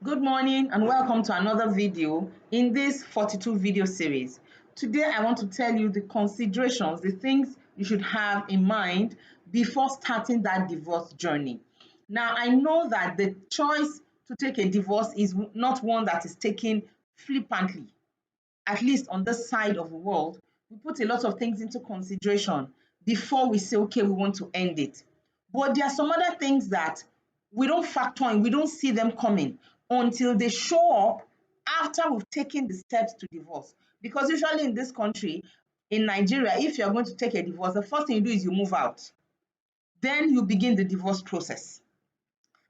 Good morning and welcome to another video in this 42 video series. Today I want to tell you the considerations, the things you should have in mind before starting that divorce journey. Now I know that the choice to take a divorce is not one that is taken flippantly. At least on this side of the world, we put a lot of things into consideration before we say, okay, we want to end it. But there are some other things that we don't factor in, we don't see them coming until they show up after we've taken the steps to divorce. Because usually in this country, in Nigeria, if you're going to take a divorce, the first thing you do is you move out. Then you begin the divorce process.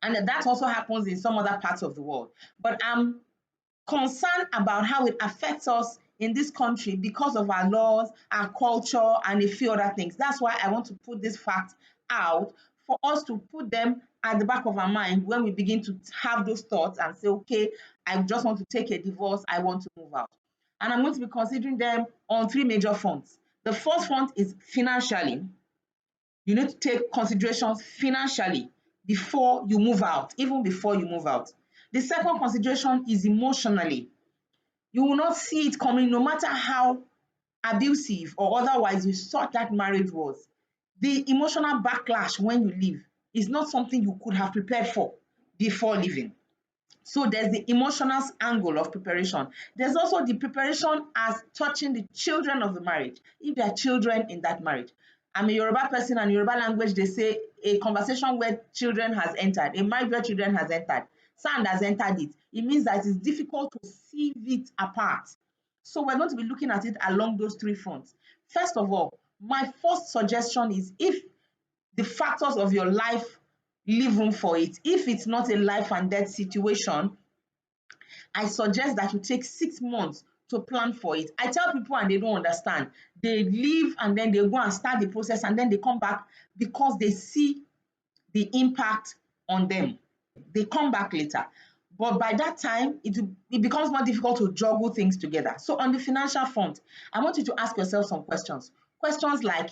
And that also happens in some other parts of the world. But I'm concerned about how it affects us in this country because of our laws, our culture, and a few other things. That's why I want to put this fact out for us to put them at the back of our mind when we begin to have those thoughts and say, okay, I just want to take a divorce, I want to move out. And I'm going to be considering them on three major fronts. The first front is financially. You need to take considerations financially before you move out, even before you move out. The second consideration is emotionally. You will not see it coming no matter how abusive or otherwise you thought that marriage was. The emotional backlash when you leave is not something you could have prepared for before leaving. So there's the emotional angle of preparation. There's also the preparation as touching the children of the marriage, if there are children in that marriage. I'm a Yoruba person, and Yoruba language, they say a conversation where children has entered, a marriage where children has entered, sand has entered it. It means that it's difficult to sieve it apart. So we're going to be looking at it along those three fronts. First of all, my first suggestion is, if the factors of your life leave room for it, if it's not a life and death situation, I suggest that you take 6 months to plan for it. I tell people and they don't understand. They leave and then they go and start the process and then they come back because they see the impact on them. They come back later. But by that time, it becomes more difficult to juggle things together. So on the financial front, I want you to ask yourself some questions. Questions like,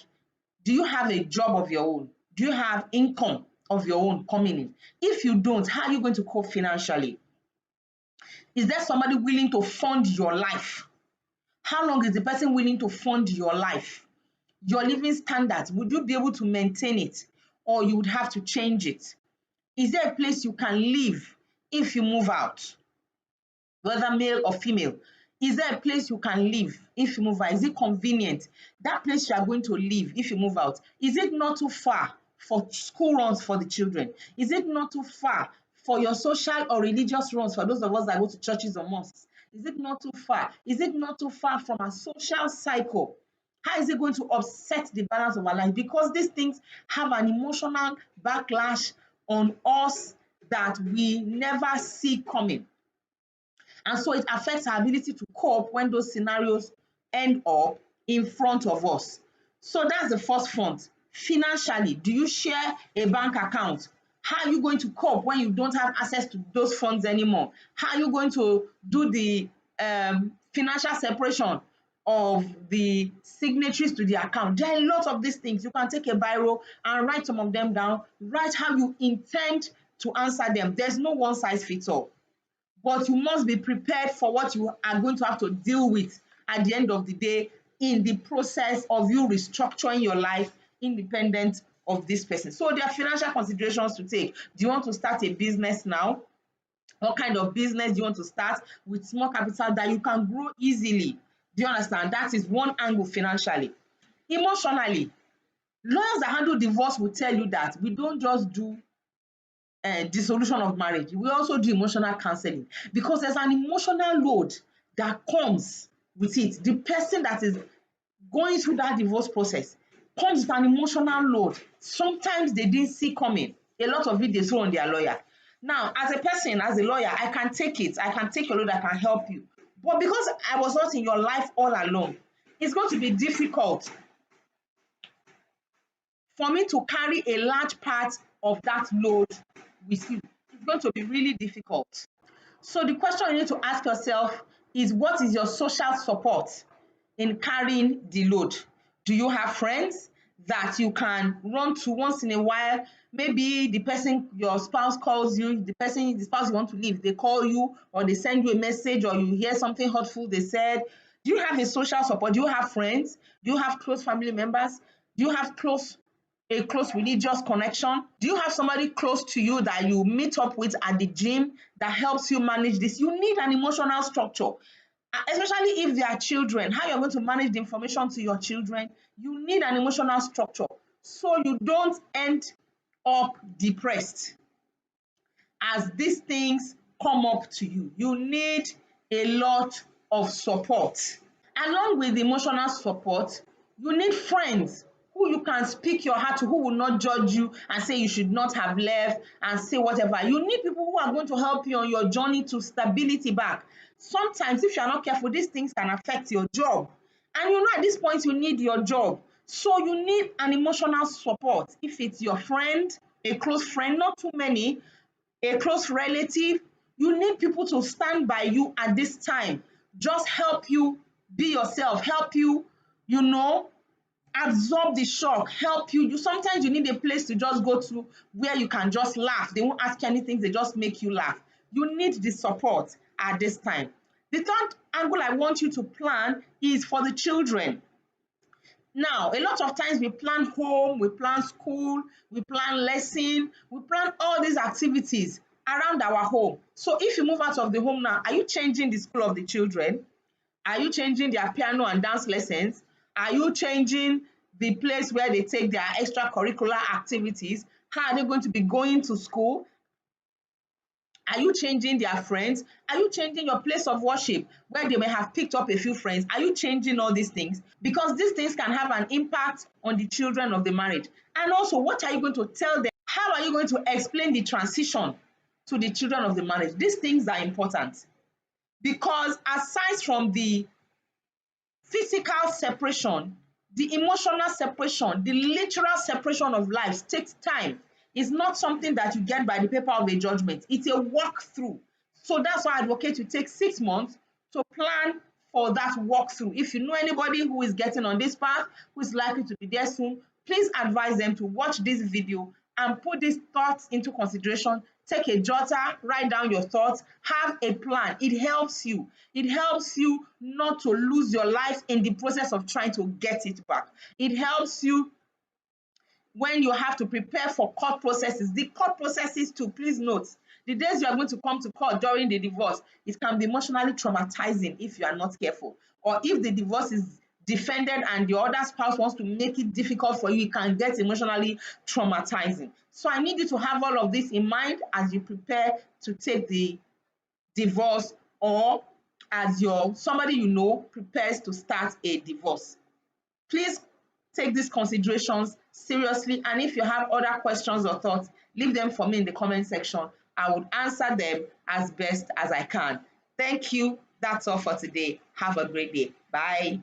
do you have a job of your own? Do you have income of your own coming in? If you don't, how are you going to cope financially? Is there somebody willing to fund your life? How long is the person willing to fund your life? Your living standards, would you be able to maintain it, or you would have to change it? Is there a place you can live if you move out, whether male or female? Is there a place you can live if you move out? Is it convenient? That place you are going to live if you move out, is it not too far for school runs for the children? Is it not too far for your social or religious runs for those of us that go to churches or mosques? Is it not too far? Is it not too far from a social cycle? How is it going to upset the balance of our life? Because these things have an emotional backlash on us that we never see coming. And so it affects our ability to cope when those scenarios end up in front of us. So that's the first front. Financially, do you share a bank account? How are you going to cope when you don't have access to those funds anymore? How are you going to do the financial separation of the signatories to the account? There are a lot of these things. You can take a biro and write some of them down. Write how you intend to answer them. There's no one size fits all. But you must be prepared for what you are going to have to deal with at the end of the day in the process of you restructuring your life independent of this person. So there are financial considerations to take. Do you want to start a business now? What kind of business do you want to start with small capital that you can grow easily? Do you understand? That is one angle financially. Emotionally, lawyers that handle divorce will tell you that we don't just do dissolution of marriage. We also do emotional counseling because there's an emotional load that comes with it. The person that is going through that divorce process comes with an emotional load. Sometimes they didn't see coming. A lot of it they throw on their lawyer. Now, as a person, as a lawyer, I can take it. I can take your load. I can help you. But because I was not in your life all along, it's going to be difficult for me to carry a large part of that load with you. It's going to be really difficult. So the question you need to ask yourself is, what is your social support in carrying the load? Do you have friends that you can run to once in a while. Maybe the person, your spouse calls you, the spouse you want to leave, they call you or they send you a message or you hear something hurtful they said. Do you have a social support? Do you have friends? Do you have close family members? Do you have a close religious connection? Do you have somebody close to you that you meet up with at the gym that helps you manage this? You need an emotional structure, especially if they are children. How you're going to manage the information to your children, you need an emotional structure so you don't end up depressed as these things come up to you. You need a lot of support. Along with emotional support, you need friends who you can speak your heart to, who will not judge you and say you should not have left and say whatever. You need people who are going to help you on your journey to stability back. Sometimes, if you are not careful, these things can affect your job. And you know, at this point, you need your job. So you need an emotional support. If it's your friend, a close friend, not too many, a close relative, you need people to stand by you at this time, just help you be yourself, help you, you know, absorb the shock, help you. Sometimes you need a place to just go to where you can just laugh. They won't ask you anything, they just make you laugh. You need the support at this time. The third angle I want you to plan is for the children. Now, a lot of times we plan home, we plan school, we plan lesson, we plan all these activities around our home. So if you move out of the home now, are you changing the school of the children? Are you changing their piano and dance lessons? Are you changing the place where they take their extracurricular activities? How are they going to be going to school? Are you changing their friends? Are you changing your place of worship where they may have picked up a few friends? Are you changing all these things? Because these things can have an impact on the children of the marriage. And also, what are you going to tell them? How are you going to explain the transition to the children of the marriage? These things are important because aside from the physical separation, the emotional separation, the literal separation of lives takes time. It's not something that you get by the paper of a judgment. It's a walkthrough. So that's why I advocate you take 6 months to plan for that walkthrough. If you know anybody who is getting on this path, who is likely to be there soon, please advise them to watch this video and put these thoughts into consideration. Take a jotter, write down your thoughts, have a plan. It helps you. It helps you not to lose your life in the process of trying to get it back. It helps you when you have to prepare for court processes. The court processes too, please note, the days you are going to come to court during the divorce, it can be emotionally traumatizing if you are not careful. Or if the divorce is defended and the other spouse wants to make it difficult for you, it can get emotionally traumatizing. So I need you to have all of this in mind as you prepare to take the divorce, or as your somebody you know prepares to start a divorce. Please take these considerations seriously, and if you have other questions or thoughts, leave them for me in the comment section. I would answer them as best as I can. Thank you. That's all for today. Have a great day. Bye.